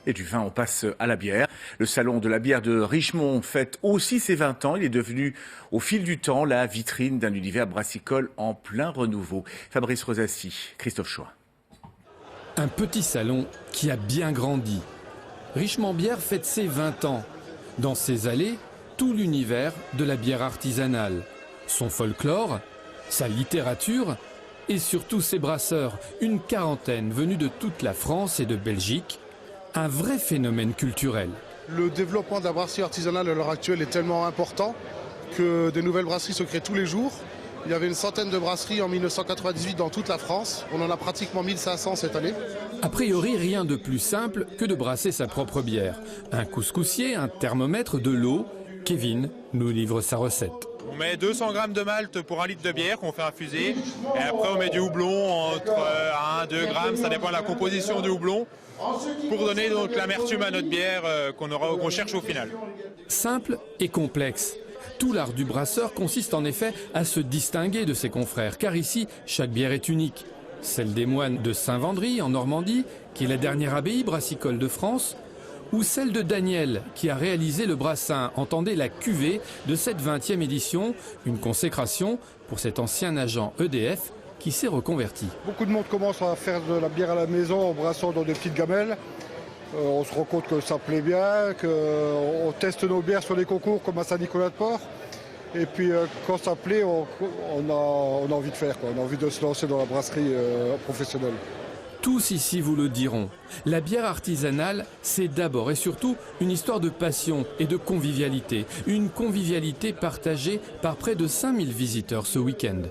Et du vin, on passe à la bière. Le salon de la bière de Richemont fête aussi ses 20 ans. Il est devenu, au fil du temps, la vitrine d'un univers brassicole en plein renouveau. Fabrice Rosassi, Christophe Choin. Un petit salon qui a bien grandi. Richemont Bière fête ses 20 ans. Dans ses allées, tout l'univers de la bière artisanale. Son folklore, sa littérature et surtout ses brasseurs. Une quarantaine venus de toute la France et de Belgique. Un vrai phénomène culturel. Le développement de la brasserie artisanale à l'heure actuelle est tellement important que de nouvelles brasseries se créent tous les jours. Il y avait une centaine de brasseries en 1998 dans toute la France. On en a pratiquement 1500 cette année. A priori, rien de plus simple que de brasser sa propre bière. Un couscoussier, un thermomètre, de l'eau. Kevin nous livre sa recette. On met 200 grammes de malt pour 1 litre de bière qu'on fait infuser. Et après, on met du houblon entre 1 et 2 grammes, ça dépend de la composition du houblon, pour donner donc l'amertume à notre bière qu'on cherche au final. Simple et complexe. Tout l'art du brasseur consiste en effet à se distinguer de ses confrères, car ici, chaque bière est unique. Celle des moines de Saint-Vendry, en Normandie, qui est la dernière abbaye brassicole de France, ou celle de Daniel, qui a réalisé le brassin, entendez la cuvée de cette 20e édition, une consécration pour cet ancien agent EDF qui s'est reconverti. Beaucoup de monde commence à faire de la bière à la maison en brassant dans des petites gamelles. On se rend compte que ça plaît bien, qu'on teste nos bières sur les concours comme à Saint-Nicolas-de-Port. Et puis quand ça plaît, on a envie de faire, quoi. On a envie de se lancer dans la brasserie professionnelle. Tous ici vous le diront, la bière artisanale, c'est d'abord et surtout une histoire de passion et de convivialité. Une convivialité partagée par près de 5000 visiteurs ce week-end.